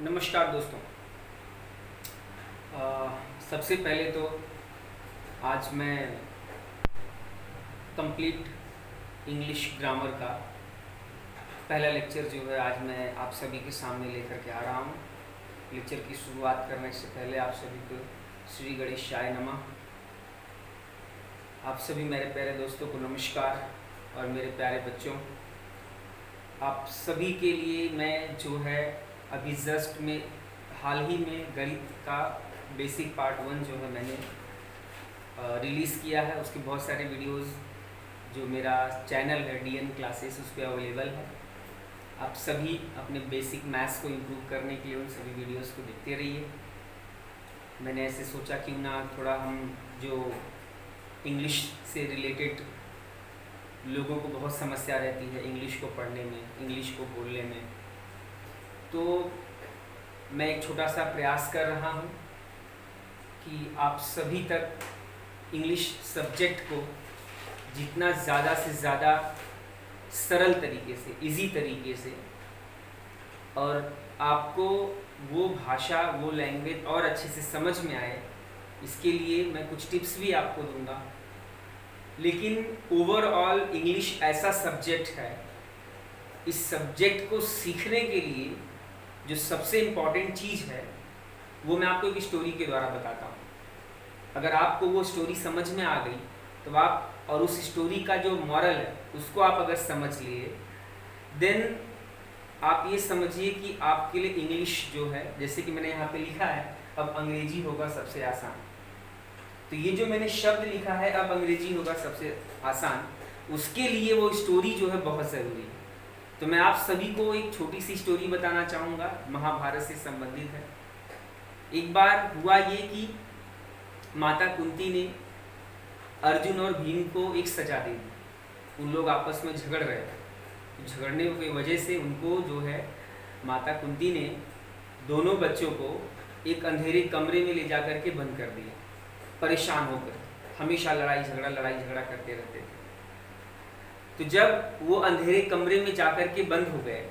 नमस्कार दोस्तों। सबसे पहले तो आज मैं कंप्लीट इंग्लिश ग्रामर का पहला लेक्चर जो है आज मैं आप सभी के सामने लेकर के आ रहा हूँ। लेक्चर की शुरुआत करने से पहले आप सभी को श्री गणेशाय नमः। आप सभी मेरे प्यारे दोस्तों को नमस्कार और मेरे प्यारे बच्चों, आप सभी के लिए मैं जो है अभी जस्ट में हाल ही में गणित का बेसिक पार्ट 1 जो है मैंने रिलीज़ किया है। उसके बहुत सारे वीडियोस जो मेरा चैनल है DN क्लासेस उस पर अवेलेबल है। आप सभी अपने बेसिक मैथ्स को इम्प्रूव करने के लिए उन सभी वीडियोस को देखते रहिए। मैंने ऐसे सोचा क्यों ना थोड़ा हम जो इंग्लिश से रिलेटेड लोगों को बहुत समस्या रहती है इंग्लिश को पढ़ने में, इंग्लिश को बोलने में, तो मैं एक छोटा सा प्रयास कर रहा हूँ कि आप सभी तक इंग्लिश सब्जेक्ट को जितना ज़्यादा से ज़्यादा सरल तरीके से, इजी तरीके से, और आपको वो भाषा, वो लैंग्वेज और अच्छे से समझ में आए, इसके लिए मैं कुछ टिप्स भी आपको दूंगा। लेकिन ओवरऑल इंग्लिश ऐसा सब्जेक्ट है, इस सब्जेक्ट को सीखने के लिए जो सबसे इम्पॉर्टेंट चीज़ है वो मैं आपको एक स्टोरी के द्वारा बताता हूँ। अगर आपको वो स्टोरी समझ में आ गई तो आप, और उस स्टोरी का जो मॉरल है उसको आप अगर समझ लिए, देन आप ये समझिए कि आपके लिए इंग्लिश जो है, जैसे कि मैंने यहाँ पे लिखा है, अब अंग्रेजी होगा सबसे आसान। तो ये जो मैंने शब्द लिखा है अब अंग्रेजी होगा सबसे आसान, उसके लिए वो स्टोरी जो है बहुत ज़रूरी है। तो मैं आप सभी को एक छोटी सी स्टोरी बताना चाहूँगा, महाभारत से संबंधित है। एक बार हुआ ये कि माता कुंती ने अर्जुन और भीम को एक सजा दे दी। उन लोग आपस में झगड़ रहे थे, झगड़ने की वजह से उनको जो है माता कुंती ने दोनों बच्चों को एक अंधेरे कमरे में ले जा कर के बंद कर दिया, परेशान होकर। हमेशा लड़ाई झगड़ा करते रहते थे। तो जब वो अंधेरे कमरे में जाकर के बंद हो गए,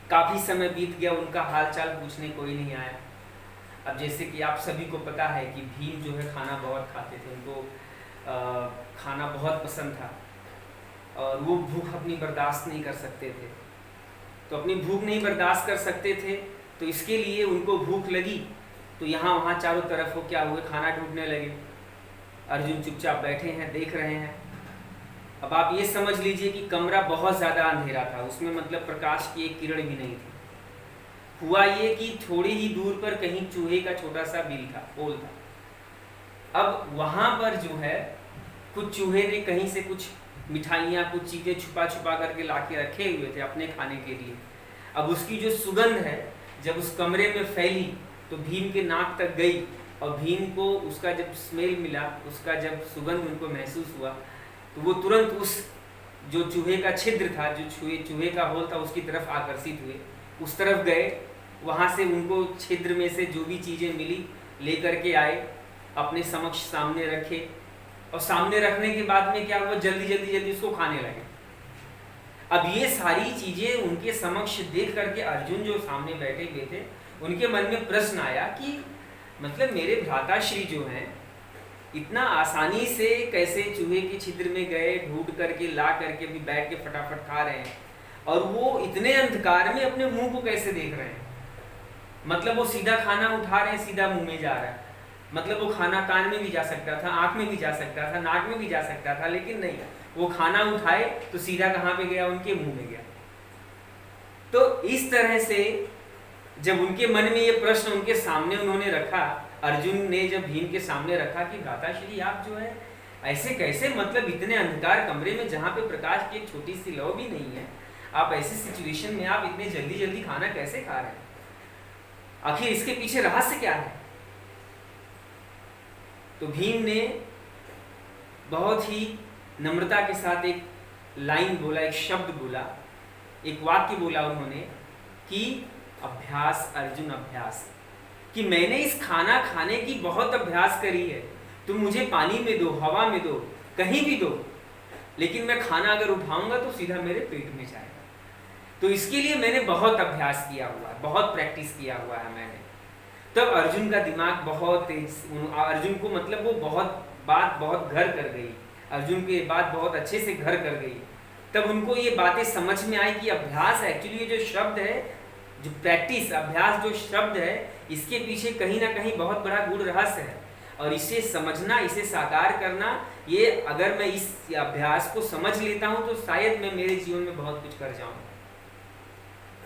काफ़ी समय बीत गया, उनका हाल चाल पूछने कोई नहीं आया। अब जैसे कि आप सभी को पता है कि भीम जो है खाना बहुत खाते थे, उनको खाना बहुत पसंद था और वो भूख अपनी बर्दाश्त नहीं कर सकते थे। तो अपनी भूख नहीं बर्दाश्त कर सकते थे तो इसके लिए उनको भूख लगी, तो यहाँ वहाँ चारों तरफ वो क्या हुए, खाना ढूंढने लगे। अर्जुन चुपचाप बैठे हैं, देख रहे हैं। अब आप ये समझ लीजिए कि कमरा बहुत ज़्यादा अंधेरा था, उसमें मतलब प्रकाश की एक किरण भी नहीं थी। हुआ ये कि थोड़ी ही दूर पर कहीं चूहे का छोटा सा बिल था, होल था। अब वहाँ पर जो है कुछ चूहे ने कहीं से कुछ मिठाइयाँ, कुछ चीज़ें छुपा करके ला के रखे हुए थे अपने खाने के लिए। अब उसकी जो सुगंध है जब उस कमरे में फैली तो भीम के नाक तक गई, और भीम को उसका जब स्मेल मिला, उसका जब सुगंध उनको महसूस हुआ, तो वो तुरंत उस जो चूहे का छिद्र था, जो चूहे का होल था, उसकी तरफ आकर्षित हुए, उस तरफ गए। वहाँ से उनको छिद्र में से जो भी चीज़ें मिली लेकर के आए, अपने समक्ष सामने रखे, और सामने रखने के बाद में क्या हुआ, जल्दी उसको खाने लगे। अब ये सारी चीज़ें उनके समक्ष देख करके अर्जुन जो सामने बैठे हुए थे, उनके मन में प्रश्न आया कि मतलब मेरे भ्राताश्री जो हैं इतना आसानी से कैसे चूहे के छिद्र में गए, ढूंढ करके ला करके भी बैठ के फटाफट खा रहे हैं, और वो इतने अंधकार में अपने मुंह को कैसे देख रहे हैं। मतलब वो सीधा खाना उठा रहे हैं, सीधा मुंह में जा रहा है। मतलब वो खाना कान में भी जा सकता था, आँख में भी जा सकता था, नाक में भी जा सकता था, लेकिन नहीं, वो खाना उठाए तो सीधा कहाँ पे गया, उनके मुंह में गया। तो इस तरह से जब उनके मन में ये प्रश्न उनके सामने उन्होंने रखा, अर्जुन ने जब भीम के सामने रखा कि भ्राताश्री आप जो है ऐसे कैसे, मतलब इतने अंधकार कमरे में जहाँ पे प्रकाश की एक छोटी सी लौ भी नहीं है, आप ऐसी सिचुएशन में आप इतने जल्दी खाना कैसे खा रहे हैं, आखिर इसके पीछे रहस्य क्या है। तो भीम ने बहुत ही नम्रता के साथ एक लाइन बोला, एक शब्द बोला, एक वाक्य बोला उन्होंने कि अभ्यास अर्जुन अभ्यास, कि मैंने इस खाना खाने की बहुत अभ्यास करी है। तुम मुझे पानी में दो, हवा में दो, कहीं भी दो, लेकिन मैं खाना अगर उठाऊंगा तो सीधा मेरे पेट में जाएगा। तो इसके लिए मैंने बहुत अभ्यास किया हुआ है, बहुत प्रैक्टिस किया हुआ है मैंने। तब अर्जुन का दिमाग बहुत अर्जुन को मतलब वो बात बहुत घर कर गई, अर्जुन को ये बात बहुत अच्छे से घर कर गई। तब उनको ये बातें समझ में आई कि अभ्यास एक्चुअली ये जो शब्द है, जो प्रैक्टिस, अभ्यास जो शब्द है, इसके पीछे कहीं ना कहीं बहुत बड़ा गूढ़ रहस्य है। और इसे समझना, इसे साकार करना, ये अगर मैं इस अभ्यास को समझ लेता हूँ तो शायद मैं मेरे जीवन में बहुत कुछ कर जाऊँ।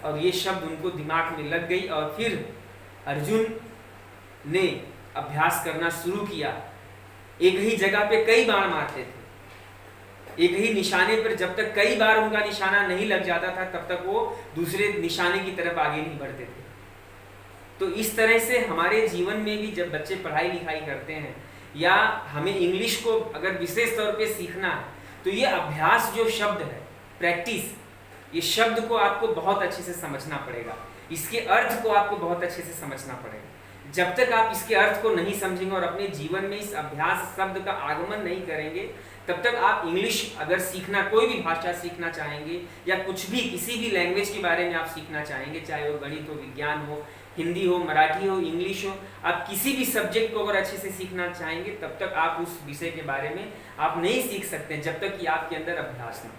और ये शब्द उनको दिमाग में लग गई और फिर अर्जुन ने अभ्यास करना शुरू किया। एक ही जगह पे कई बार मारते थे, एक ही निशाने पर जब तक कई बार उनका निशाना नहीं लग जाता था तब तक वो दूसरे निशाने की तरफ आगे नहीं बढ़ते थे। तो इस तरह से हमारे जीवन में भी जब बच्चे पढ़ाई लिखाई करते हैं या हमें इंग्लिश को अगर विशेष तौर पे सीखना है, तो ये अभ्यास जो शब्द है, प्रैक्टिस, ये शब्द को आपको बहुत अच्छे से समझना पड़ेगा, इसके अर्थ को आपको बहुत अच्छे से समझना पड़ेगा। जब तक आप इसके अर्थ को नहीं समझेंगे और अपने जीवन में इस अभ्यास शब्द का आगमन नहीं करेंगे, तब तक आप इंग्लिश अगर सीखना, कोई भी भाषा सीखना चाहेंगे या कुछ भी किसी भी लैंग्वेज के बारे में आप सीखना चाहेंगे, चाहे वो गणित हो, विज्ञान हो, हिंदी हो, मराठी हो, इंग्लिश हो, आप किसी भी सब्जेक्ट को अगर अच्छे से सीखना चाहेंगे तब तक आप उस विषय के बारे में आप नहीं सीख सकते जब तक कि आपके अंदर अभ्यास ना,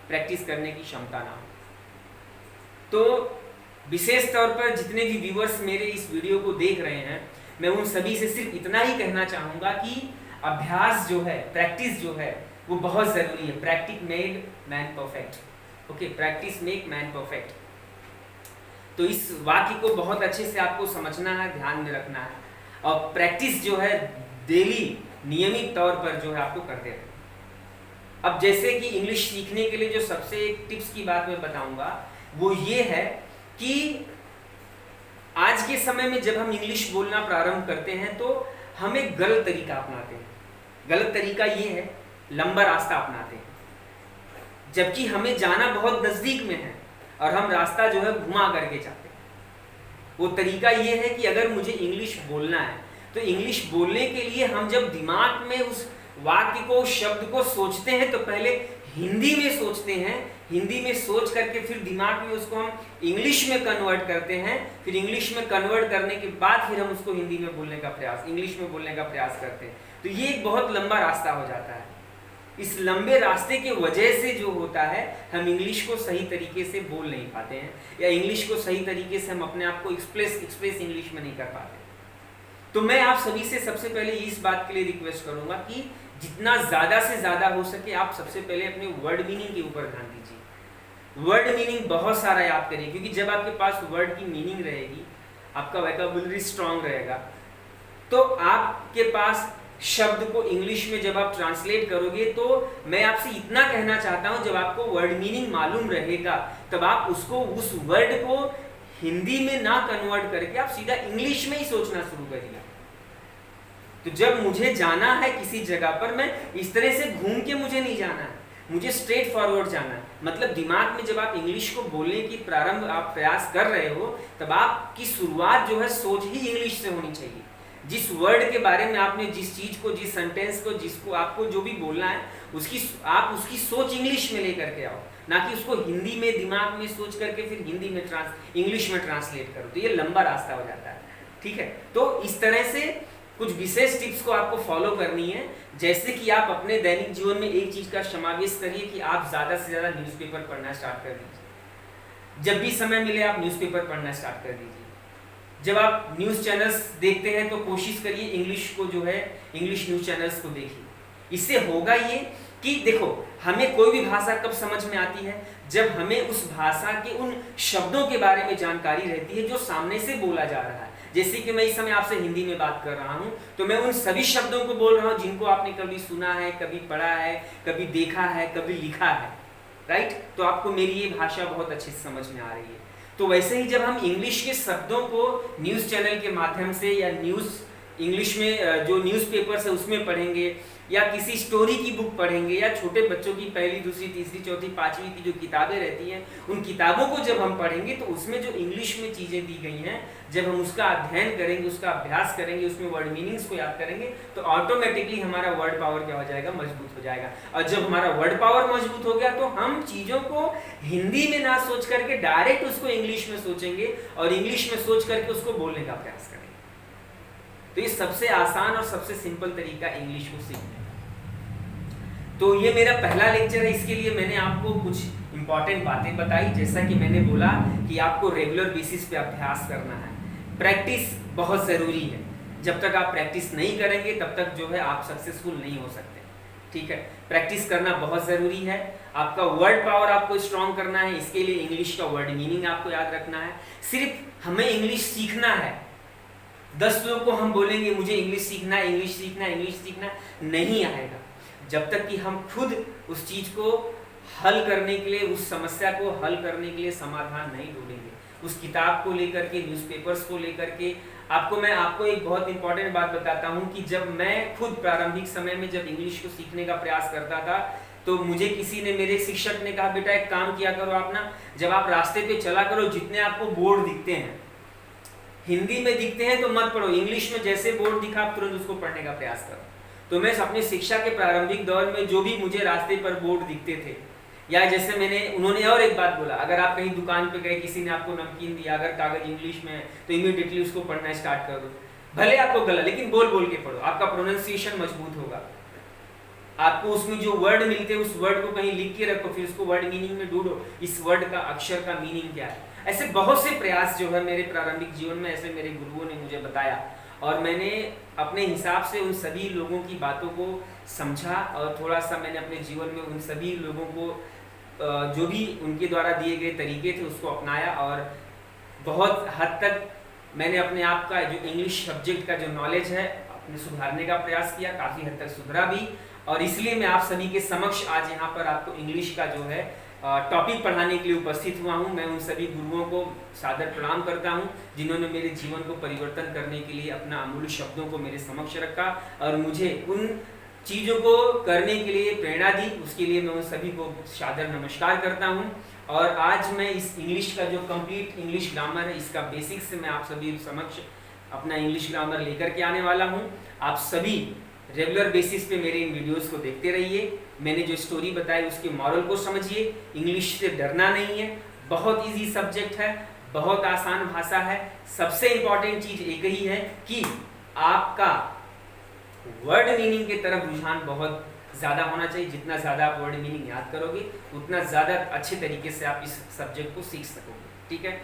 प्रैक्टिस करने की क्षमता ना हो। तो विशेष तौर पर जितने भी व्यूअर्स मेरे इस वीडियो को देख रहे हैं, मैं उन सभी से सिर्फ इतना ही कहना चाहूँगा कि अभ्यास जो है, प्रैक्टिस जो है, वो बहुत ज़रूरी है। Practice made man perfect. Okay, practice make man perfect. तो इस वाक्य को बहुत अच्छे से आपको समझना है, ध्यान में रखना है, और प्रैक्टिस जो है डेली, नियमित तौर पर जो है आपको करते रहना। अब जैसे कि इंग्लिश सीखने के लिए जो सबसे एक टिप्स की बात मैं बताऊंगा वो ये है कि आज के समय में जब हम इंग्लिश बोलना प्रारंभ करते हैं तो हम एक गलत तरीका अपनाते हैं। गलत तरीका ये है, लंबा रास्ता अपनाते हैं, जबकि हमें जाना बहुत नजदीक में है और हम रास्ता जो है घुमा करके जाते हैं। वो तरीका ये है कि अगर मुझे इंग्लिश बोलना है तो इंग्लिश बोलने के लिए हम जब दिमाग में उस वाक्य को, उस शब्द को सोचते हैं तो पहले हिंदी में सोचते हैं, हिंदी में सोच करके फिर दिमाग में उसको हम इंग्लिश में कन्वर्ट करते हैं, फिर इंग्लिश में कन्वर्ट करने के बाद फिर हम उसको हिंदी में बोलने का प्रयास, इंग्लिश में बोलने का प्रयास करते हैं। तो ये एक बहुत लंबा रास्ता हो जाता है। इस लंबे रास्ते की वजह से जो होता है, हम इंग्लिश को सही तरीके से बोल नहीं पाते हैं या इंग्लिश को सही तरीके से हम अपने आप को एक्सप्रेस इंग्लिश में नहीं कर पाते। तो मैं आप सभी से सबसे पहले इस बात के लिए रिक्वेस्ट करूंगा कि जितना ज़्यादा से ज़्यादा हो सके आप सबसे पहले अपने वर्ड मीनिंग के ऊपर ध्यान दीजिए। वर्ड मीनिंग बहुत सारा याद करिए, क्योंकि जब आपके पास वर्ड की मीनिंग रहेगी, आपका वोकैबुलरी स्ट्रांग रहेगा, तो आपके पास शब्द को इंग्लिश में जब आप ट्रांसलेट करोगे, तो मैं आपसे इतना कहना चाहता हूं, जब आपको वर्ड मीनिंग मालूम रहेगा तब आप उसको, उस वर्ड को हिंदी में ना कन्वर्ट करके आप सीधा इंग्लिश में ही सोचना शुरू करिए। तो जब मुझे जाना है किसी जगह पर, मैं इस तरह से घूम के मुझे नहीं जाना है, मुझे स्ट्रेट फॉरवर्ड जाना है। मतलब दिमाग में जब आप इंग्लिश को बोलने की प्रारंभ आप प्रयास कर रहे हो, तब आपकी शुरुआत जो है सोच ही इंग्लिश से होनी चाहिए। जिस वर्ड के बारे में आपने, जिस चीज को, जिस सेंटेंस को, जिसको आपको जो भी बोलना है, आप उसकी सोच इंग्लिश में लेकर के आओ, ना कि उसको हिंदी में दिमाग में सोच करके फिर हिंदी में इंग्लिश में ट्रांसलेट करो। तो ये लंबा रास्ता हो जाता है, ठीक है। तो इस तरह से कुछ विशेष टिप्स को आपको फॉलो करनी है, जैसे कि आप अपने दैनिक जीवन में एक चीज का समावेश करिए कि आप ज्यादा से ज्यादा न्यूज़पेपर पढ़ना स्टार्ट कर दीजिए। जब भी समय मिले आप न्यूज़पेपर पढ़ना स्टार्ट कर दीजिए। जब आप न्यूज़ चैनल्स देखते हैं तो कोशिश करिए इंग्लिश को जो है, इंग्लिश न्यूज़ चैनल्स को देखिए। इससे होगा ये कि देखो, हमें कोई भी भाषा कब समझ में आती है, जब हमें उस भाषा के उन शब्दों के बारे में जानकारी रहती है जो सामने से बोला जा रहा है। जैसे कि मैं इस समय आपसे हिंदी में बात कर रहा हूं, तो मैं उन सभी शब्दों को बोल रहा हूं जिनको आपने कभी सुना है, कभी पढ़ा है, कभी देखा है, कभी लिखा है, राइट। तो आपको मेरी ये भाषा बहुत अच्छे से समझ में आ रही है। तो वैसे ही जब हम इंग्लिश के शब्दों को न्यूज़ चैनल के माध्यम से या न्यूज़ इंग्लिश में जो न्यूज़पेपर्स है उसमें पढ़ेंगे, या किसी स्टोरी की बुक पढ़ेंगे, या छोटे बच्चों की पहली, दूसरी, तीसरी, चौथी, पांचवी की जो किताबें रहती हैं उन किताबों को जब हम पढ़ेंगे तो उसमें जो इंग्लिश में चीज़ें दी गई हैं, जब हम उसका अध्ययन करेंगे, उसका अभ्यास करेंगे, उसमें वर्ड मीनिंग्स को याद करेंगे, तो ऑटोमेटिकली हमारा वर्ड पावर क्या हो जाएगा, मजबूत हो जाएगा। और जब हमारा वर्ड पावर मजबूत हो गया तो हम चीज़ों को हिंदी में ना सोच करके डायरेक्ट उसको इंग्लिश में सोचेंगे, और इंग्लिश में सोच करके उसको बोलने का प्रयास करेंगे। तो ये सबसे आसान और सबसे सिंपल तरीका इंग्लिश को सीखने का। तो ये मेरा पहला लेक्चर है, इसके लिए मैंने आपको कुछ इंपॉर्टेंट बातें बताई। जैसा कि मैंने बोला कि आपको रेगुलर बेसिस पे अभ्यास करना है, प्रैक्टिस बहुत ज़रूरी है। जब तक आप प्रैक्टिस नहीं करेंगे तब तक जो है आप सक्सेसफुल नहीं हो सकते। ठीक है, प्रैक्टिस करना बहुत ज़रूरी है। आपका वर्ड पावर आपको स्ट्रॉन्ग करना है, इसके लिए इंग्लिश का वर्ड मीनिंग आपको याद रखना है। सिर्फ हमें इंग्लिश सीखना है, 10 लोगों को हम बोलेंगे मुझे इंग्लिश सीखना है, इंग्लिश सीखना है, इंग्लिश सीखना, नहीं आएगा जब तक कि हम खुद उस चीज़ को हल करने के लिए, उस समस्या को हल करने के लिए समाधान नहीं ढूंढेंगे। उस किताब को लेकर के, न्यूज़पेपर्स को लेकर के मैं आपको एक बहुत इंपॉर्टेंट बात बताता हूँ कि जब मैं खुद प्रारंभिक समय में जब इंग्लिश को सीखने का प्रयास करता था तो मुझे किसी ने, मेरे शिक्षक ने कहा बेटा एक काम किया करो आप ना, जब आप रास्ते पे चला करो जितने आपको बोर्ड दिखते हैं, हिंदी में दिखते हैं तो मत पढ़ो, इंग्लिश में जैसे बोर्ड दिखा आप तुरंत उसको पढ़ने का प्रयास करो। तो मैं अपनी शिक्षा के प्रारंभिक दौर में जो भी मुझे रास्ते पर बोर्ड दिखते थे, या जैसे उन्होंने और एक बात बोला, अगर आप कहीं दुकान पे गए, किसी ने आपको नमकीन दिया, अगर कागज इंग्लिश में है तो इमीडिएटली उसको पढ़ना स्टार्ट कर दो। भले आपको गलत, लेकिन बोल बोल के पढ़ो, आपका प्रोनाउंसिएशन मजबूत होगा। आपको उसमें जो वर्ड मिलते हैं उस वर्ड को कहीं लिख के रखो, फिर उसको वर्ड मीनिंग में ढूंढो, इस वर्ड का, अक्षर का मीनिंग क्या है। ऐसे बहुत से प्रयास जो है मेरे प्रारंभिक जीवन में ऐसे मेरे गुरुओं ने मुझे बताया, और मैंने अपने हिसाब से उन सभी लोगों की बातों को समझा, और थोड़ा सा मैंने अपने जीवन में उन सभी लोगों को जो भी उनके द्वारा दिए गए तरीके थे उसको अपनाया, और बहुत हद तक मैंने अपने आप का जो इंग्लिश सब्जेक्ट का जो नॉलेज है अपने सुधारने का प्रयास किया, काफ़ी हद तक सुधरा भी। और इसलिए मैं आप सभी के समक्ष आज यहाँ पर आपको इंग्लिश का जो है टॉपिक पढ़ाने के लिए उपस्थित हुआ हूँ। मैं उन सभी गुरुओं को सादर प्रणाम करता हूँ जिन्होंने मेरे जीवन को परिवर्तन करने के लिए अपना अमूल्य शब्दों को मेरे समक्ष रखा और मुझे उन चीज़ों को करने के लिए प्रेरणा दी। उसके लिए मैं उन सभी को सादर नमस्कार करता हूँ। और आज मैं इस इंग्लिश का जो कंप्लीट इंग्लिश ग्रामर है, इसका बेसिक्स से मैं आप सभी समक्ष अपना इंग्लिश ग्रामर लेकर के आने वाला हूँ। आप सभी रेगुलर बेसिस पे मेरे इन वीडियोस को देखते रहिए। मैंने जो स्टोरी बताई उसके मॉरल को समझिए। इंग्लिश से डरना नहीं है, बहुत इजी सब्जेक्ट है, बहुत आसान भाषा है। सबसे इम्पॉर्टेंट चीज़ एक ही है कि आपका वर्ड मीनिंग की तरफ रुझान बहुत ज़्यादा होना चाहिए। जितना ज़्यादा आप वर्ड मीनिंग याद करोगे उतना ज़्यादा अच्छे तरीके से आप इस सब्जेक्ट को सीख सकोगे। ठीक है।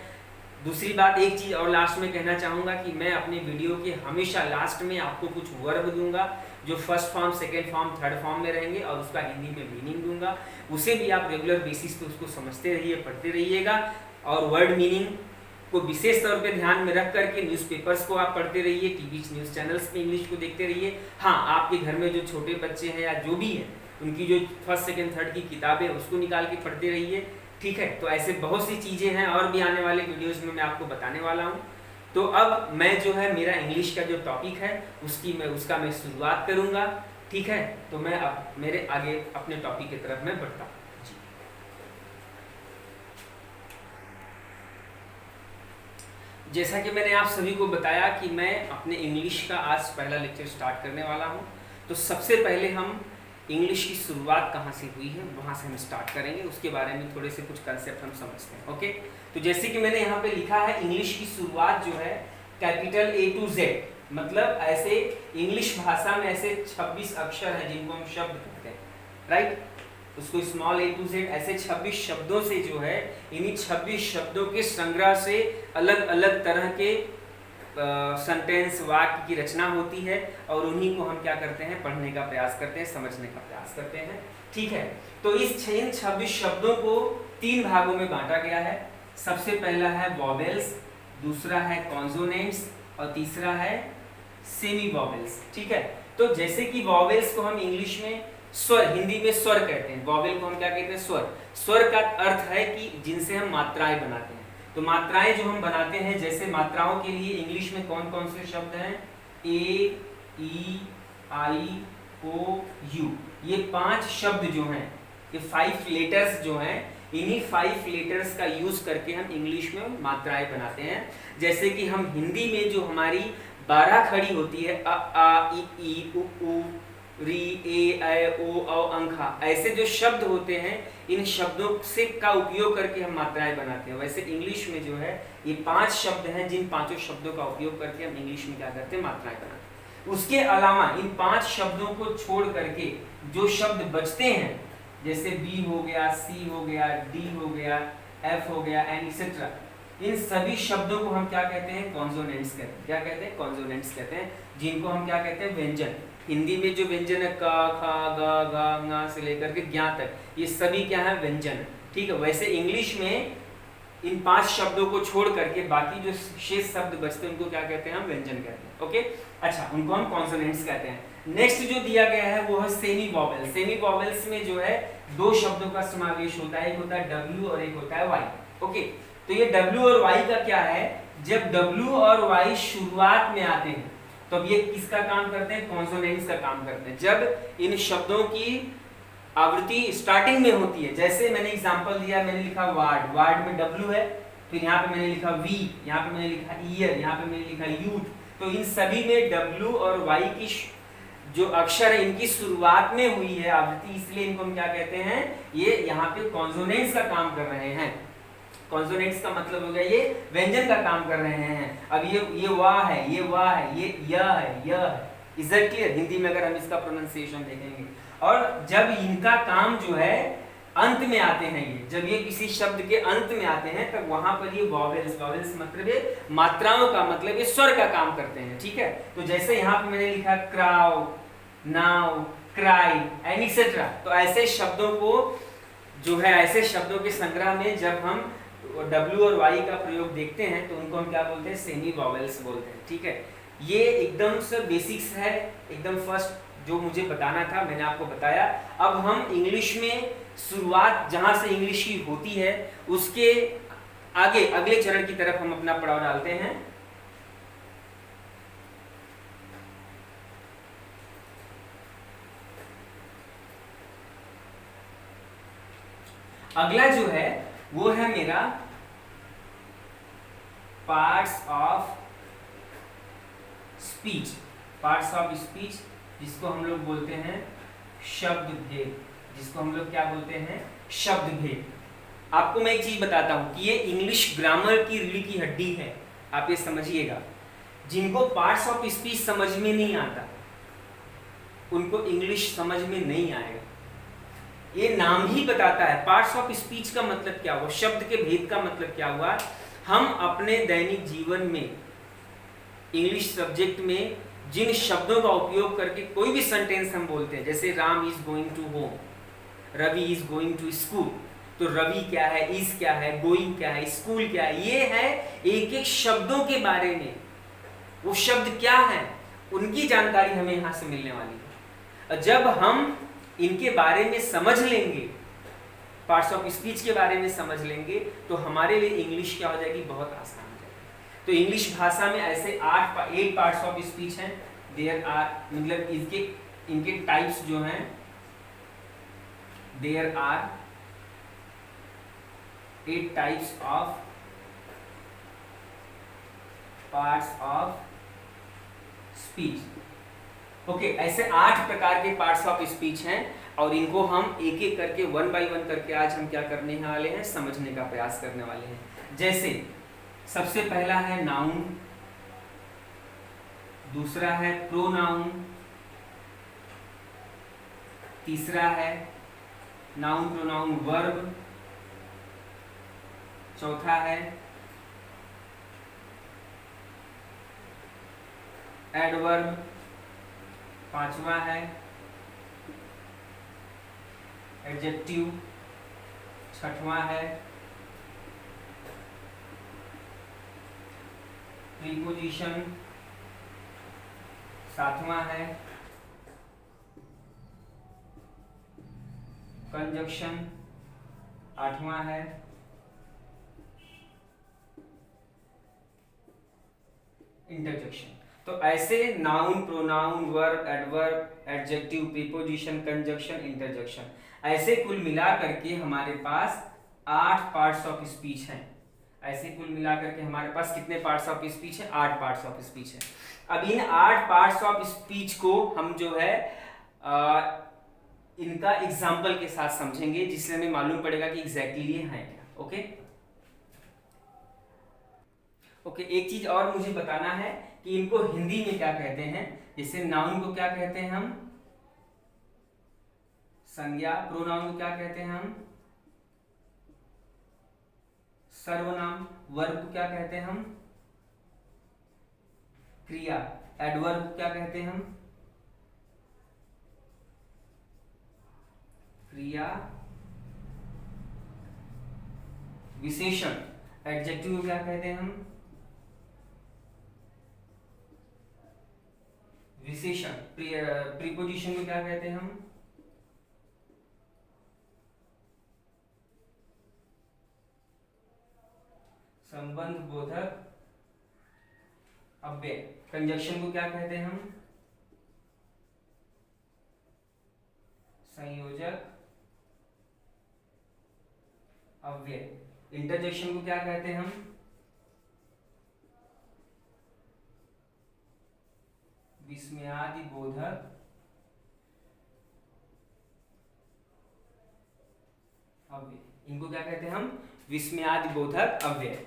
दूसरी बात, एक चीज़ और लास्ट में कहना चाहूँगा कि मैं अपने वीडियो के हमेशा लास्ट में आपको कुछ वर्ब दूंगा जो first form, second form, third form में रहेंगे और उसका हिंदी में मीनिंग दूंगा। उसे भी आप रेगुलर बेसिस पे उसको समझते रहिए, पढ़ते रहिएगा। और वर्ड मीनिंग को विशेष तौर पे ध्यान में रख करके न्यूज़पेपर्स को आप पढ़ते रहिए, टीवी न्यूज़ चैनल्स में इंग्लिश को देखते रहिए। हाँ, आपके घर में जो छोटे बच्चे हैं या जो भी हैं उनकी जो फर्स्ट, सेकेंड, थर्ड की किताबें उसको निकाल के पढ़ते रहिए। ठीक है। तो ऐसे बहुत सी चीज़ें हैं और भी आने वाले वीडियोज़ में मैं आपको बताने वाला हूँ। तो अब मैं जो है मेरा इंग्लिश का जो टॉपिक है उसका मैं शुरुआत करूँगा। ठीक है। तो मैं अब मेरे आगे अपने टॉपिक की तरफ मैं बढ़ता हूँ। जैसा कि मैंने आप सभी को बताया कि मैं अपने इंग्लिश का आज पहला लेक्चर स्टार्ट करने वाला हूँ। तो सबसे पहले हम इंग्लिश की शुरुआत कहाँ से हुई है वहाँ से हम स्टार्ट करेंगे, उसके बारे में थोड़े से कुछ कंसेप्ट हम समझते हैं। ओके। तो जैसे कि मैंने यहाँ पे लिखा है, इंग्लिश की शुरुआत जो है कैपिटल A to Z, मतलब ऐसे इंग्लिश भाषा में ऐसे 26 अक्षर हैं जिनको हम शब्द कहते हैं, राइट। उसको स्मॉल A to Z ऐसे 26 शब्दों से जो है, इन्हीं 26 शब्दों के संग्रह से अलग अलग तरह के सेंटेंस, वाक्य की रचना होती है और उन्हीं को हम क्या करते हैं, पढ़ने का प्रयास करते हैं, समझने का प्रयास करते हैं। ठीक है। तो इन 26 शब्दों को 3 भागों में बांटा गया है। सबसे पहला है वॉवेल्स, दूसरा है कॉन्सोनेंट्स और तीसरा है सेमी वॉवेल्स। ठीक है। तो जैसे कि वॉवेल्स को हम इंग्लिश में स्वर, हिंदी में स्वर कहते हैं, वॉवेल को हम क्या कहते हैं, स्वर। स्वर का अर्थ है कि जिनसे हम मात्राएं बनाते हैं। तो मात्राएं जो हम बनाते हैं, जैसे मात्राओं के लिए इंग्लिश में कौन कौन से शब्द हैं, ए ई आई ओ यू, ये 5 शब्द जो हैं, ये 5 लेटर्स जो हैं, इन्हीं 5 लेटर्स का यूज करके हम इंग्लिश में मात्राएं बनाते हैं। जैसे कि हम हिंदी में जो हमारी 12 खड़ी होती है, अ आ इ ई उ ऊ री ए ऐ ओ औ अंखा, ऐसे जो शब्द होते हैं, इन शब्दों से का उपयोग करके हम मात्राएं बनाते हैं। वैसे इंग्लिश में जो है ये 5 शब्द हैं, जिन 5 शब्दों का उपयोग करके हम इंग्लिश में क्या करते हैं, मात्राएं बनाते हैं। उसके अलावा इन 5 शब्दों को छोड़ करके जो शब्द बचते हैं, जैसे बी हो गया, सी हो गया, डी हो गया, एफ हो गया एंड एक्सेट्रा, इन सभी शब्दों को हम क्या कहते हैं, कॉन्सोनेंट्स कहते हैं। क्या कहते हैं, कॉन्सोनेंट्स कहते हैं, जिनको हम क्या कहते हैं, व्यंजन। हिंदी में जो व्यंजन है, का, खा, गा, गा, ङा से लेकर के ज्ञा तक, ये सभी क्या है, व्यंजन। ठीक है, वैसे इंग्लिश में इन 5 शब्दों को छोड़ करके बाकी जो शेष शब्द बचते हैं उनको क्या कहते हैं, हम व्यंजन कहते हैं। ओके, अच्छा, उनको हम कॉन्सोनेंट्स कहते हैं। नेक्स्ट जो दिया गया है वो है सेमी वॉवेल। सेमी वॉवेल्स में जो है 2 शब्दों का समावेश होता है, एक होता है W और एक होता है Y। ओके, तो ये W और Y का क्या है, जब W और Y शुरुआत में आते हैं तो अब ये किसका काम करते हैं, कॉन्सोनेंट्स का काम करते हैं। जब इन शब्दों की आवृत्ति स्टार्टिंग में होती है, जैसे मैंने एग्जांपल दिया, मैंने लिखा वार्ड, वार्ड में W है, फिर यहाँ पे मैंने लिखा V, यहाँ पे मैंने लिखा ईयर, यहाँ पे मैंने लिखा यूथ, तो इन सभी में W और Y की जो अक्षर है इनकी शुरुआत में हुई है आवृत्ति, इसलिए इनको हम क्या कहते हैं, ये यहाँ पे कॉन्सोनेंट्स का काम कर रहे हैं। कॉन्सोनेंट्स का मतलब हो गया ये व्यंजन का काम कर रहे हैं। अब ये वाह है, ये वाह है, ये यह है, यह है। Is that clear? हिंदी में अगर हम इसका प्रोनाउंसिएशन देखेंगे, और जब इनका काम जो है अंत में आते हैं, ये जब ये किसी शब्द के अंत में आते हैं तब वहां पर ये वॉवेल्स, वॉवेल्स मतलब ये मात्राओं का मतलब ये स्वर का काम करते हैं। ठीक है, तो जैसे यहाँ पे मैंने लिखा crow, now, cry and etcetera, तो ऐसे शब्दों को जो है, ऐसे शब्दों के संग्रह में जब हम W और Y का प्रयोग देखते हैं तो उनको हम क्या बोलते हैं, सेमी वॉवेल्स बोलते हैं। ठीक है, ये एकदम से बेसिक्स है, एकदम फर्स्ट जो मुझे बताना था मैंने आपको बताया। अब हम इंग्लिश में शुरुआत जहां से इंग्लिश की होती है उसके आगे अगले चरण की तरफ हम अपना पड़ाव डालते हैं। अगला जो है वो है मेरा parts of speech. Parts of speech जिसको हम लोग बोलते हैं शब्द भेद, जिसको हम लोग क्या बोलते हैं, शब्द भेद। आपको मैं एक चीज बताता हूं कि ये इंग्लिश ग्रामर की रीढ़ की हड्डी है, आप ये समझिएगा। जिनको पार्ट्स ऑफ स्पीच समझ में नहीं आता उनको इंग्लिश समझ में नहीं आएगा। ये नाम ही बताता है पार्ट्स ऑफ स्पीच का मतलब क्या हुआ, शब्द के भेद का मतलब क्या हुआ। हम अपने दैनिक जीवन में इंग्लिश सब्जेक्ट में जिन शब्दों का उपयोग करके कोई भी सेंटेंस हम बोलते हैं, जैसे Ram is going to home, Ravi is going to school, तो रवि क्या है, इज क्या है, गोइंग क्या है, स्कूल क्या है, ये है एक एक शब्दों के बारे में, वो शब्द क्या है उनकी जानकारी हमें यहाँ से मिलने वाली है। जब हम इनके बारे में समझ लेंगे, पार्ट्स ऑफ स्पीच के बारे में समझ लेंगे, तो हमारे लिए इंग्लिश क्या हो जाएगी, बहुत आसान हो जाएगी। तो इंग्लिश भाषा में ऐसे 8 पार्ट्स ऑफ स्पीच हैं। देयर आर, मतलब इनके टाइप्स जो हैं, there are 8 types of parts of speech. Okay, ऐसे 8 प्रकार के पार्ट्स ऑफ स्पीच हैं और इनको हम एक एक करके 1 बाय 1 करके आज हम क्या करने वाले हैं, समझने का प्रयास करने वाले हैं। जैसे सबसे पहला है नाउन, दूसरा है प्रोनाउन, तीसरा है नाउन प्रोनाउन वर्ब, चौथा है एडवर्ब, पांचवा है एडजेक्टिव, छठवां है प्रीपोजिशन, सातवां है कंजक्शन, आठवां है इंटरजेक्शन। तो ऐसे noun, pronoun, verb, adverb, adjective, preposition, conjunction, interjection, ऐसे कुल मिला करके हमारे पास 8 पार्ट्स ऑफ स्पीच हैं। ऐसे कुल मिलाकर के हमारे पास कितने पार्ट्स ऑफ स्पीच है? 8 पार्ट्स ऑफ स्पीच है। अब इन 8 पार्ट्स ऑफ स्पीच को हम जो है इनका एग्जाम्पल के साथ समझेंगे, जिससे हमें मालूम पड़ेगा कि एग्जैक्टली ये है क्या। ओके ओके, एक चीज और मुझे बताना है कि इनको हिंदी में क्या कहते हैं। जैसे नाउन को क्या कहते हैं हम? संज्ञा। प्रोनाउन को क्या कहते हैं हम? सर्वनाम। वर्ब को क्या कहते हैं हम? क्रिया। एडवर्ब को क्या कहते हैं हम? क्रिया विशेषण। एडजेक्टिव को क्या कहते हैं हम? विशेषण। प्रीपोजिशन को क्या कहते हैं हम? संबंध बोधक अव्यय। कंजक्शन को क्या कहते हैं हम? संयोजक अव्यय। इंटरजेक्शन को क्या कहते हैं हम? विस्मयादि बोधक अव्यय। इनको क्या कहते हैं हम? विस्मयादि बोधक अव्यय।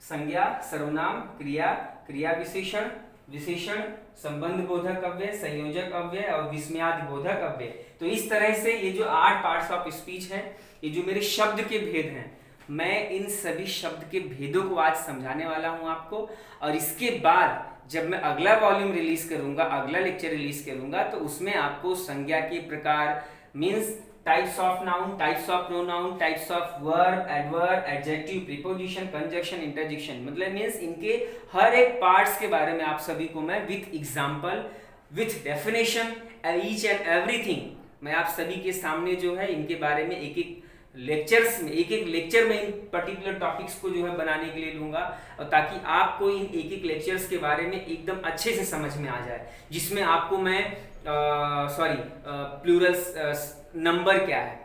संज्ञा, सर्वनाम, क्रिया, क्रिया विशेषण, विशेषण, संबंध बोधक अव्यय, संयोजक अव्यय और विस्मयादि बोधक अव्यय। तो इस तरह से ये जो 8 पार्ट्स ऑफ स्पीच हैं, ये जो मेरे शब्द के भेद हैं, मैं इन सभी शब्द के भेदों को आज समझाने वाला हूं आपको। और इसके बाद जब मैं अगला वॉल्यूम रिलीज करूंगा, अगला लेक्चर रिलीज करूंगा, तो उसमें आपको संज्ञा के प्रकार, means types of noun, types of pronoun, types of verb, adverb, adjective, preposition, conjunction, interjection, मतलब मीन्स इनके हर एक पार्ट्स के बारे में आप सभी को मैं with example, with definition, each and everything मैं आप सभी के सामने जो है इनके बारे में एक एक लेक्चर्स में, एक एक लेक्चर में इन पर्टिकुलर टॉपिक्स को जो है बनाने के लिए लूंगा, और ताकि आपको इन एक एक लेक्चर्स के बारे में एकदम अच्छे से समझ में आ जाए, जिसमें आपको मैं प्लूरल्स, नंबर क्या है,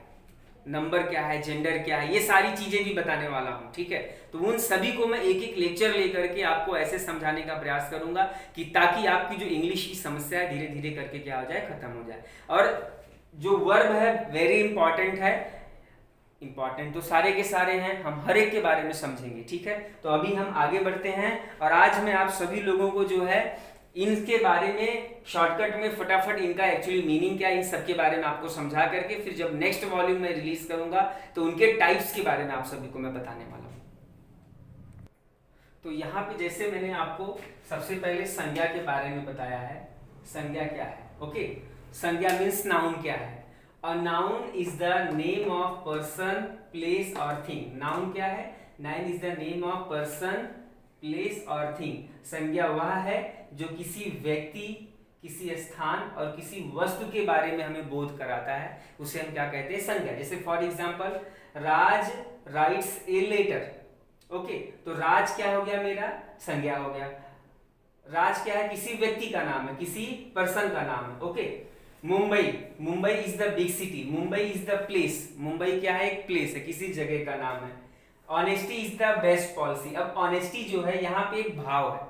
नंबर क्या है, जेंडर क्या है, ये सारी चीजें भी बताने वाला हूँ। ठीक है, तो उन सभी को मैं एक एक लेक्चर लेकर के आपको ऐसे समझाने का प्रयास करूंगा कि ताकि आपकी जो इंग्लिश की समस्या है धीरे धीरे करके क्या हो जाए, खत्म हो जाए। और जो वर्ब है वेरी इंपॉर्टेंट है, इंपॉर्टेंट तो सारे के सारे हैं, हम हर एक के बारे में समझेंगे। ठीक है, तो अभी हम आगे बढ़ते हैं और आज मैं आप सभी लोगों को जो है इनके बारे में शॉर्टकट में फटाफट इनका एक्चुअली मीनिंग क्या है, इन सब के बारे में आपको समझा करके फिर जब नेक्स्ट वॉल्यूम में रिलीज करूंगा तो उनके टाइप्स के बारे में आप सभी को मैं बताने वाला हूं। तो यहाँ पे जैसे मैंने आपको सबसे पहले संज्ञा के बारे में बताया है, संज्ञा क्या है। ओके, संज्ञा मीन्स नाउन क्या है। A noun is the name of person, place or thing. Noun क्या है? Noun is the name of person, place or thing. संज्ञा वह है जो किसी व्यक्ति, किसी स्थान और किसी वस्तु के बारे में हमें बोध कराता है, उसे हम क्या कहते हैं? संज्ञा। जैसे for example, Raj writes a letter. Okay, तो राज क्या हो गया? मेरा संज्ञा हो गया। राज क्या है? किसी व्यक्ति का नाम है, किसी पर्सन का नाम है। Okay, Mumbai, Mumbai is the big city, Mumbai is the place, Mumbai क्या है? एक प्लेस है, किसी जगह का नाम है। Honesty is the best policy. अब ऑनेस्टी जो है यहाँ पे एक भाव है,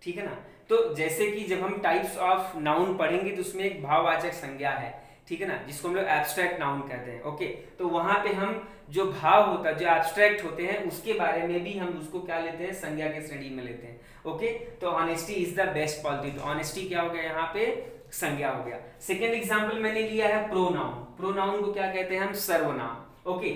ठीक है ना। तो जैसे कि जब हम टाइप्स ऑफ नाउन पढ़ेंगे तो उसमें एक भाववाचक संज्ञा है, ठीक है ना, जिसको हम लोग एब्स्ट्रैक्ट नाउन कहते हैं। ओके, तो वहां पे हम जो भाव होता है, जो एब्स्ट्रैक्ट होते हैं, उसके बारे में भी हम उसको क्या लेते हैं? संज्ञा के श्रेणी में लेते हैं। ओके, तो honesty is the best policy, तो ऑनेस्टी क्या हो गया? यहाँ पे संज्ञा हो गया। सेकेंड एग्जाम्पल मैंने लिया है प्रोनाउन। प्रोनाउन को क्या कहते हैं हम? सर्वनाम। Okay,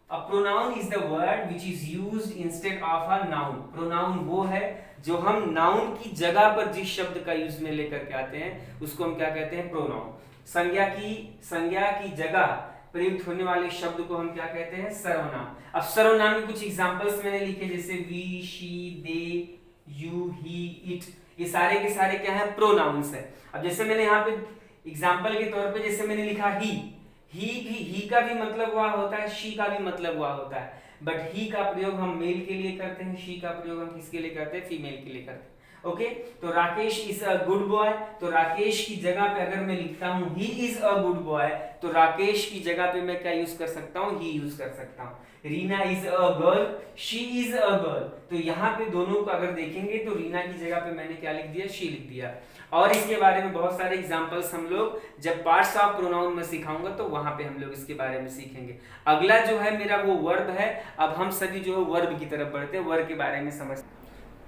a pronoun is the word which is used instead of a noun. Pronoun वो है जो हम नाउन की जगह पर जिस शब्द का यूज में लेकर के आते हैं उसको हम क्या कहते हैं? प्रोनाउन। संज्ञा की जगह प्रयुक्त होने वाले शब्द को हम क्या कहते हैं? सर्वनाम। अब सर्वनाम के कुछ एग्जांपल्स मैंने लिखे, जैसे we, she, they, you, he, it, ये सारे के सारे क्या है? प्रोनाउंस है। अब जैसे मैंने यहाँ पे एग्जांपल के तौर पे जैसे मैंने लिखा ही का भी मतलब हुआ होता है, शी का भी मतलब हुआ होता है, बट ही का प्रयोग हम मेल के लिए करते हैं, शी का प्रयोग हम किसके लिए करते हैं? फीमेल के लिए करते हैं। ओके तो Rakesh is a good boy, तो राकेश की जगह पे अगर मैं लिखता हूं he is a good boy, तो राकेश की जगह पे मैं क्या यूज कर सकता हूं, ही यूज कर सकता हूं। Reena is a girl, she is a girl, तो यहाँ पे दोनों को अगर देखेंगे तो रीना की जगह पे मैंने क्या लिख दिया, शी लिख दिया। और इसके बारे में बहुत सारे एग्जांपल्स हम लोग जब पार्ट्स ऑफ प्रोनाउन में सिखाऊंगा तो वहां पे हम लोग इसके बारे में सीखेंगे। अगला जो है मेरा वो वर्ब है। अब हम सभी जो है वर्ब की तरफ बढ़ते हैं, वर्ब के बारे में समझ।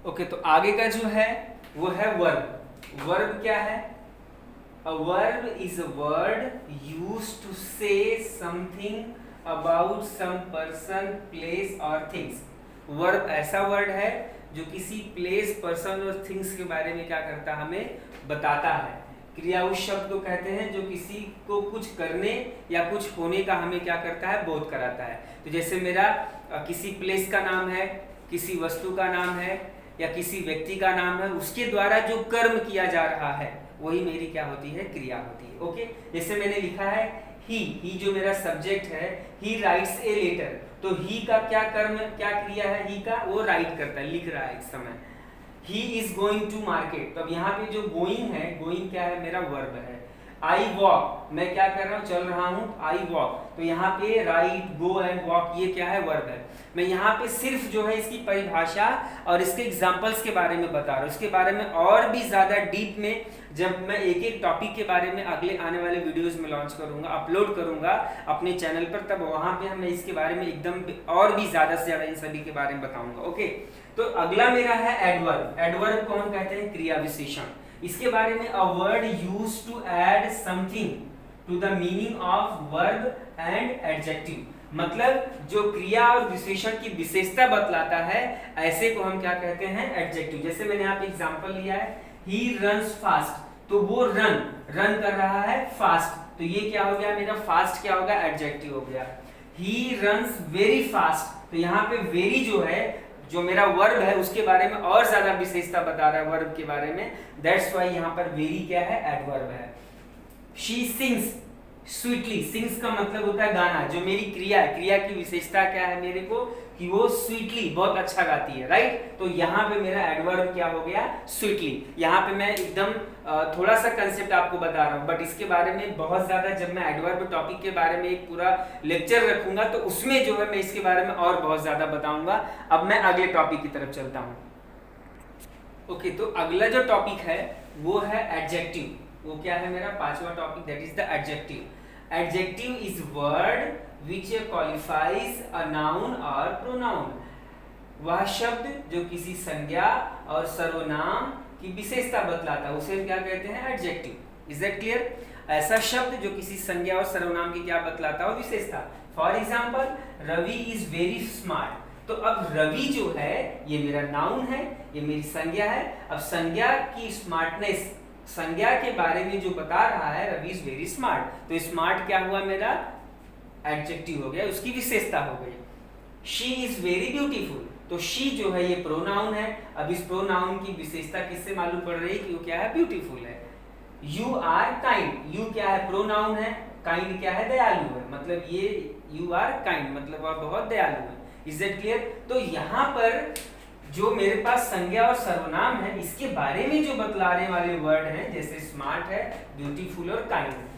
ओके तो आगे का जो है वो है वर्ब। वर्ब क्या है? A verb is a word used to say something about some person, place or things। Verb ऐसा वर्ड है जो किसी प्लेस, पर्सन और थिंग्स के बारे में क्या करता है, हमें बताता है। क्रिया उस शब्द को कहते हैं जो किसी को कुछ करने या कुछ होने का हमें क्या करता है, बोध कराता है। तो जैसे मेरा किसी प्लेस का नाम है, किसी वस्तु का नाम है या किसी व्यक्ति का नाम है, उसके द्वारा जो कर्म किया जा रहा है वही मेरी क्या होती है, क्रिया होती है। ओके जैसे मैंने लिखा है ही जो मेरा सब्जेक्ट है, ही राइट्स ए लेटर, तो ही का क्या कर्म, क्या क्रिया है, ही का वो राइट करता है, लिख रहा है इस समय। He is going to market, तो अब यहाँ पे जो गोइंग है, गोइंग क्या है, मेरा वर्ब है। आई वॉक, मैं क्या कर रहा हूँ, चल रहा हूँ, आई वॉक, तो यहाँ पे राइट, गो एंड वॉक ये क्या है, वर्ब है। मैं यहाँ पे सिर्फ जो है इसकी परिभाषा और इसके एग्जांपल्स के बारे में बता रहा हूँ। इसके बारे में और भी ज्यादा डीप में जब मैं एक एक टॉपिक के बारे में अगले आने वाले वीडियोस में लॉन्च करूंगा, अपलोड करूंगा अपने चैनल पर, तब वहां पे मैं इसके बारे में एकदम और भी ज्यादा से ज्यादा इन सभी के बारे में बताऊंगा। ओके तो अगला मेरा है एडवर्ब। एडवर्ब कौन कहते हैं, क्रिया विशेषण। इसके बारे में a word used to add something to the meaning of verb and adjective, मतलब जो क्रिया और विशेषण की विशेषता बतलाता है, ऐसे को हम क्या कहते हैं, एडजेक्टिव। जैसे मैंने यहाँ पे एग्जांपल लिया है, ही रन्स फास्ट, तो वो रन कर रहा है फास्ट, तो ये क्या हो गया मेरा, फास्ट क्या होगा, एडजेक्टिव हो गया। ही रन्स वेरी फास्ट, तो यहाँ पे वेरी जो है, जो मेरा वर्ब है उसके बारे में और ज्यादा विशेषता बता रहा है वर्ब के बारे में, दैट्स व्हाई यहाँ पर वेरी क्या है, एडवर्ब है। शी सिंग्स स्वीटली, सिंग्स का मतलब होता है गाना, जो मेरी क्रिया है, क्रिया की विशेषता क्या है मेरे को, कि वो स्वीटली बहुत अच्छा गाती है, राइट। तो यहाँ पे मेरा एडवर्ब क्या हो गया, स्वीटली। यहाँ पे मैं एकदम थोड़ा सा कंसेप्ट आपको बता रहा हूँ, बट इसके बारे में बहुत ज्यादा जब मैं एडवर्ब टॉपिक के बारे में एक पूरा लेक्चर रखूंगा तो उसमें जो है मैं इसके बारे में और बहुत ज्यादा बताऊंगा। अब मैं अगले टॉपिक की तरफ चलता हूँ। ओके तो अगला जो टॉपिक है वो है एडजेक्टिव। वो क्या है मेरा पांचवा topic, that is the adjective. Adjective is word which qualifies a noun or pronoun। वह शब्द जो किसी संज्ञा और सर्वनाम की विशेषता बतलाता है उसे क्या कहते हैं, एडजेक्टिव। Is that clear? ऐसा शब्द जो किसी संज्ञा और सर्वनाम की क्या बतलाता है, विशेषता। For example Ravi is very smart, तो अब रवि जो है ये मेरा नाउन है, ये मेरी संज्ञा है। अब संज्ञा की स्मार्टनेस, संज्ञा के बारे में जो बता रहा है, रवि इज वेरी स्मार्ट, तो स्मार्ट क्या हुआ मेरा, एडजेक्टिव हो गया, उसकी विशेषता हो गई। शी इज वेरी ब्यूटीफुल, तो शी जो है ये प्रोनाउन है। अब इस प्रोनाउन की विशेषता किससे मालूम पड़ रही है कि वो क्या है, ब्यूटीफुल है। यू आर काइंड, यू क्या है, प्रोनाउन है, काइंड क्या है, दयालु है, मतलब ये यू आर काइंड मतलब आप बहुत दयालु है। Is that clear? तो यहाँ पर जो मेरे पास संज्ञा और सर्वनाम है, इसके बारे में जो बतलाने वाले वर्ड हैं, जैसे स्मार्ट है, ब्यूटीफुल और काइंड है।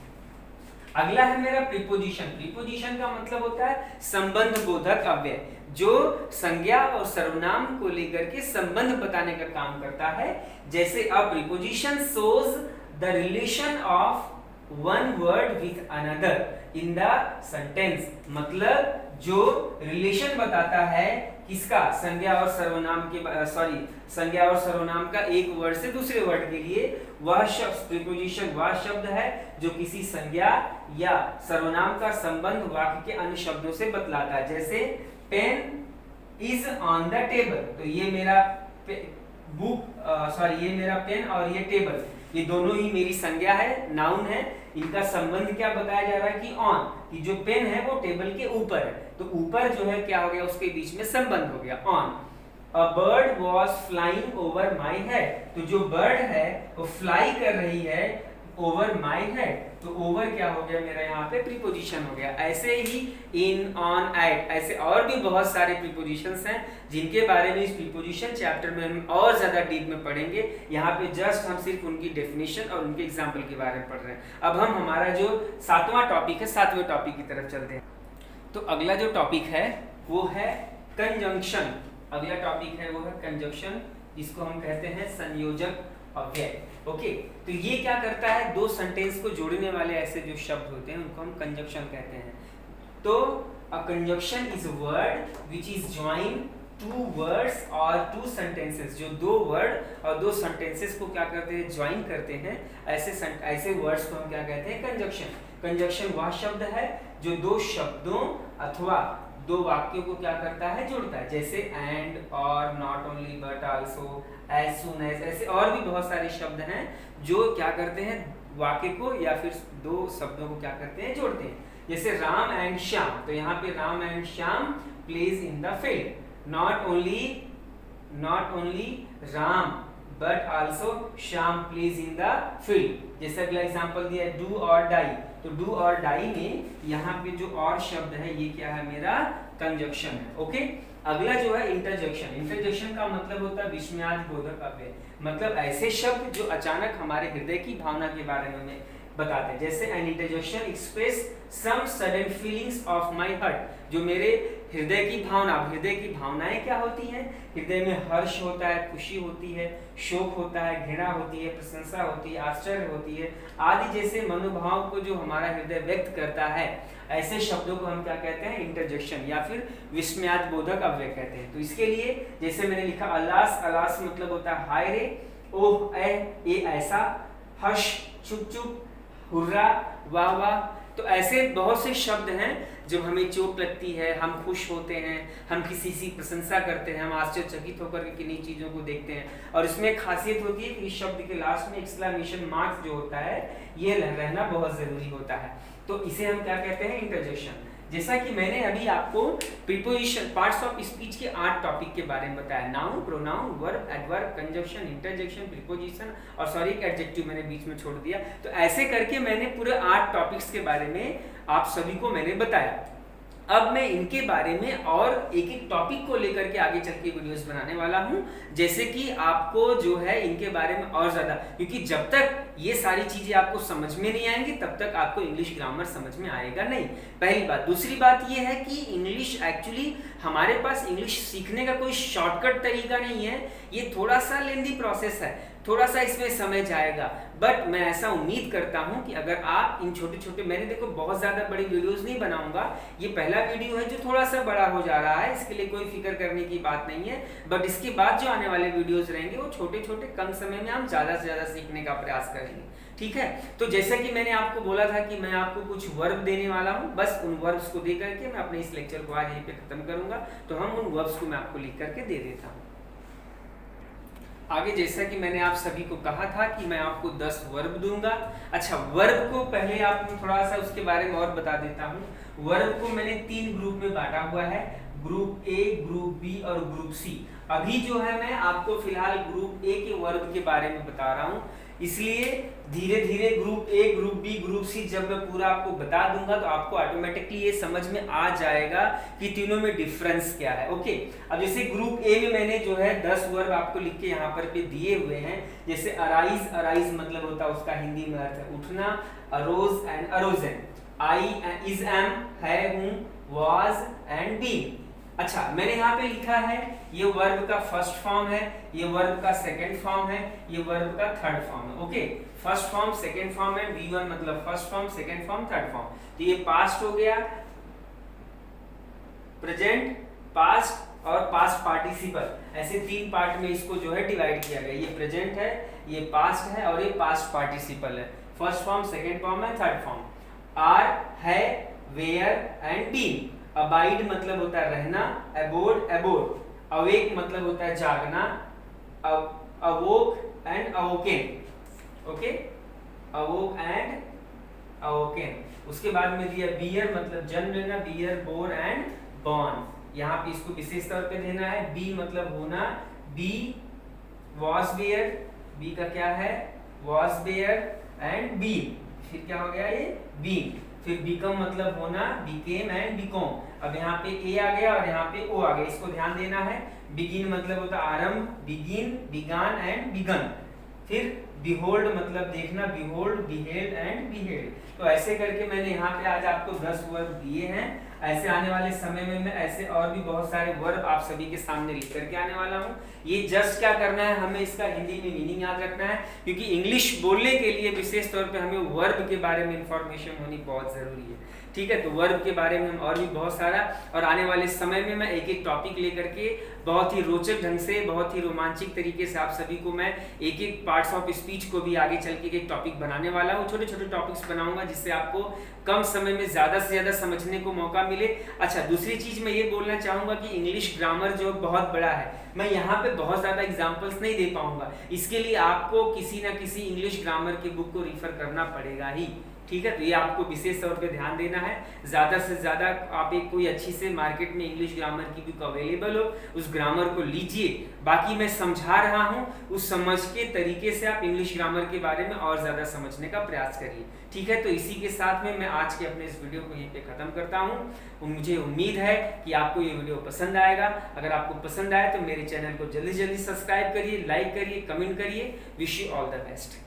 अगला है मेरा प्रीपोजिशन। प्रीपोजिशन का मतलब होता है संबंध बोधक अव्यय, जो संज्ञा और सर्वनाम को लेकर के संबंध बताने का काम करता है। जैसे अ preposition shows the relation of one word with another in the sentence, मतलब जो रिलेशन बताता है किसका, संज्ञा और सर्वनाम के, संज्ञा और सर्वनाम का एक वर्ड से दूसरे वर्ड के लिए, वह शब्द प्रीपोजिशन वह शब्द है जो किसी संज्ञा या सर्वनाम का संबंध वाक्य के अन्य शब्दों से बतलाता है। जैसे pen is on the table, तो ये मेरा ये मेरा पेन और ये टेबल, ये दोनों ही मेरी संज्ञा है, नाउन है। इनका संबंध क्या बताया जा रहा है कि ऑन, कि जो पेन है वो टेबल के ऊपर है, तो ऊपर जो है क्या हो गया, उसके बीच में संबंध हो गया, on. A bird was flying over my head, तो जो बर्ड है वो फ्लाई कर रही है ओवर माय हेड, तो ओवर क्या हो गया मेरा यहाँ पे प्रीपोजिशन हो गया। ऐसे ही इन, ऑन, एट, ऐसे और भी बहुत सारे प्रीपोजिशंस हैं जिनके बारे में इस प्रीपोजिशन चैप्टर में हम और ज्यादा डीप में पढ़ेंगे। यहाँ पे जस्ट हम सिर्फ उनकी डेफिनेशन और उनके एग्जाम्पल के बारे में पढ़ रहे हैं। अब हम हमारा जो 7वां टॉपिक है, 7वें टॉपिक की तरफ चलते हैं। तो अगला जो टॉपिक है वो है कंजंक्शन। अगला टॉपिक है वो है कंजंक्शन, जिसको हम कहते हैं संयोजक अव्यय। ओके, तो ये क्या करता है, दो सेंटेंस को जोड़ने वाले ऐसे जो शब्द होते हैं उनको हम कंजंक्शन कहते हैं। तो a conjunction is a word which is join two words और टू सेंटेंसेस, जो दो वर्ड और दो सेंटेंसेस को क्या करते हैं, ज्वाइन करते हैं। ऐसे वर्ड्स को हम क्या कहते हैं, कंजंक्शन। कंजंक्शन वह शब्द है जो दो शब्दों अथवा दो वाक्यों को क्या करता है, जोड़ता है। जैसे एंड, और, not only but also, as soon as, ऐसे और भी बहुत सारे शब्द हैं जो क्या करते हैं, वाक्य को या फिर दो शब्दों को क्या करते हैं, जोड़ते हैं। जैसे राम एंड श्याम, तो यहाँ पे Ram and Shyam plays in the field. Not only Ram but also Shyam plays in the field. जैसे अगला एग्जांपल दिया है डू और डाई, तो डू और डाई में यहाँ पे जो और शब्द है ये क्या है, मेरा कंजंक्शन है। ओके, अगला जो है इंटरजेक्शन। इंटरजेक्शन का मतलब होता है विस्मयादिबोधक अव्यय, मतलब ऐसे शब्द जो अचानक हमारे हृदय की भावना के बारे में बताते हैं। जैसे an interjection express some sudden feelings of my heart, जो मेरे हृदय की भावना, हृदय की भावनाएं क्या होती हैं, हृदय में हर्ष होता है, खुशी होती है, शोक होता है, घृणा होती है, प्रशंसा होती है, आश्चर्य होती है आदि जैसे मनोभाव को जो हमारा हृदय व्यक्त करता है, ऐसे शब्दों को हम क्या कहते हैं, इंटरजेक्शन या फिर विस्मयादिबोधक अव्यय कहते हैं। तो इसके लिए जैसे मैंने लिखा अलास, अलास मतलब होता है हाय रे, ओह ऐ, ये ऐसा, हर्ष चुप चुप, हुर्रा वाह वाह। तो ऐसे बहुत से शब्द हैं जब हमें चोट लगती है, हम खुश होते हैं, हम किसी की प्रशंसा करते हैं, हम आश्चर्यचकित होकर के किन्हीं चीज़ों को देखते हैं। और इसमें खासियत होती है कि इस शब्द के लास्ट में एक्सक्लेमेशन मार्क जो होता है ये रहना बहुत ज़रूरी होता है। तो इसे हम क्या कहते हैं, इंटरजेक्शन। जैसा कि मैंने अभी आपको प्रीपोजिशन, पार्ट्स ऑफ स्पीच के 8 टॉपिक के बारे में बताया, noun, pronoun, verb, adverb, conjunction, interjection, preposition और सॉरी एक एडजेक्टिव मैंने बीच में छोड़ दिया। तो ऐसे करके मैंने पूरे 8 टॉपिक्स के बारे में आप सभी को मैंने बताया। अब मैं इनके बारे में और एक एक टॉपिक को लेकर के आगे चल के वीडियोस बनाने वाला हूं, जैसे कि आपको जो है इनके बारे में और ज़्यादा, क्योंकि जब तक ये सारी चीज़ें आपको समझ में नहीं आएंगी तब तक आपको इंग्लिश ग्रामर समझ में आएगा नहीं, पहली बात। दूसरी बात ये है कि इंग्लिश एक्चुअली हमारे पास इंग्लिश सीखने का कोई शॉर्टकट तरीका नहीं है, ये थोड़ा सा लेंदी प्रोसेस है, थोड़ा सा इसमें समय जाएगा। बट मैं ऐसा उम्मीद करता हूं कि अगर आप इन छोटे छोटे, मैंने देखो बहुत ज़्यादा बड़ी वीडियोस नहीं बनाऊंगा, ये पहला वीडियो है जो थोड़ा सा बड़ा हो जा रहा है, इसके लिए कोई फिक्र करने की बात नहीं है। बट इसके बाद जो आने वाले वीडियोस रहेंगे वो छोटे छोटे कम समय में हम ज़्यादा से ज़्यादा सीखने का प्रयास करेंगे, ठीक है। तो जैसा कि मैंने आपको बोला था कि मैं आपको कुछ वर्ब देने वाला हूँ, बस उन वर्ब्स को दे करके मैं अपने इस लेक्चर को आज यहीं पे खत्म करूंगा। तो हम उन वर्ब्स को मैं आपको लिख करके दे देता हूँ। आगे जैसा कि मैंने आप सभी को कहा था कि मैं आपको 10 वर्ब दूंगा। अच्छा, वर्ब को पहले आपको थोड़ा सा उसके बारे में और बता देता हूँ। वर्ब को मैंने 3 ग्रुप में बांटा हुआ है, ग्रुप ए, ग्रुप बी और ग्रुप सी। अभी जो है मैं आपको फिलहाल ग्रुप ए के वर्ब के बारे में बता रहा हूँ, इसलिए धीरे धीरे group A, group B, group C जब मैं पूरा आपको बता दूंगा तो आपको ऑटोमेटिकली ये समझ में आ जाएगा कि तीनों में डिफरेंस क्या है। ओके, अब जैसे ग्रुप ए में मैंने जो है 10 वर्ब आपको लिख के यहाँ पर पे दिए हुए हैं। जैसे अराइज, अराइज मतलब होता है उसका हिंदी में अर्थ है उठना, arose and arisen, I is am है हूँ, वाज एंड बी। अच्छा, मैंने यहाँ पे लिखा है ये वर्ब का फर्स्ट फॉर्म है, ये वर्ब का सेकंड फॉर्म है, ये वर्ब का थर्ड फॉर्म है। Okay, first form, second form है, V1 मतलब first form, second form, third form. तो ये पास्ट हो गया, प्रेजेंट, पास्ट और पास्ट पार्टिसिपल, ऐसे 3 पार्ट में इसको जो है डिवाइड किया गया। ये प्रेजेंट है, ये पास्ट है और ये पास्ट पार्टिसिपल है। फर्स्ट फॉर्म, सेकंड फॉर्म है, थर्ड फॉर्म। आर है, वेयर एंड बीइंग। अबाइड मतलब होता है रहना, अबोर्ड अबोर्ड। अवेक मतलब होता है जागना, awoke and awoken. Okay, awoke and awoken. उसके बाद में दिया बियर मतलब जन्म लेना, बियर बोर्न एंड बॉर्न। यहाँ पे इसको विशेष तौर पे देना है। बी मतलब होना, बी वॉज बेयर, बी का क्या है, वॉज बेयर एंड बीम, फिर क्या हो गया ये बीम, फिर बिकम मतलब होना, बिकेम एंड बिकॉम। अब यहाँ पे ए आ गया और यहाँ पे ओ आ गया, इसको ध्यान देना है। बिगिन मतलब होता आरंभ, बिगिन, बिगान एंड बिगन। फिर बिहोल्ड मतलब देखना, बिहोल्ड, बिहेल्ड एंड बिहेल्ड। तो ऐसे करके मैंने यहाँ पे आज आपको 10 वर्ब दिए हैं। ऐसे आने वाले समय में मैं ऐसे और भी बहुत सारे वर्ब आप सभी के सामने लिख करके आने वाला हूँ। ये जस्ट क्या करना है, हमें इसका हिंदी में मीनिंग याद रखना है, क्योंकि इंग्लिश बोलने के लिए विशेष तौर पे हमें वर्ब के बारे में इंफॉर्मेशन होनी बहुत जरूरी है। ठीक है, तो वर्ब के बारे में हम और भी बहुत सारा, और आने वाले समय में मैं एक एक टॉपिक लेकर के बहुत ही रोचक ढंग से, बहुत ही रोमांचक तरीके से आप सभी को मैं एक एक पार्ट्स ऑफ स्पीच को भी आगे चल के एक टॉपिक बनाने वाला हूँ। छोटे छोटे टॉपिक्स बनाऊंगा जिससे आपको कम समय में ज़्यादा से ज़्यादा समझने को मौका मिले। अच्छा, दूसरी चीज़ मैं ये बोलना चाहूँगा कि इंग्लिश ग्रामर जो बहुत बड़ा है, मैं यहाँ पे बहुत ज़्यादा एग्जाम्पल्स नहीं दे पाऊँगा। इसके लिए आपको किसी ना किसी इंग्लिश ग्रामर की बुक को रेफर करना पड़ेगा ही। ठीक है, तो ये आपको विशेष तौर पे ध्यान देना है। ज़्यादा से ज़्यादा आप एक कोई अच्छी से मार्केट में इंग्लिश ग्रामर की बुक अवेलेबल हो, उस ग्रामर को लीजिए। बाकी मैं समझा रहा हूँ, उस समझ के तरीके से आप इंग्लिश ग्रामर के बारे में और ज़्यादा समझने का प्रयास करिए। ठीक है, तो इसी के साथ में मैं आज के अपने इस वीडियो को यहीं पे ख़त्म करता हूँ। मुझे उम्मीद है कि आपको ये वीडियो पसंद आएगा। अगर आपको पसंद आए तो मेरे चैनल को जल्दी जल्दी सब्सक्राइब करिए, लाइक करिए, कमेंट करिए। Wish you all the best.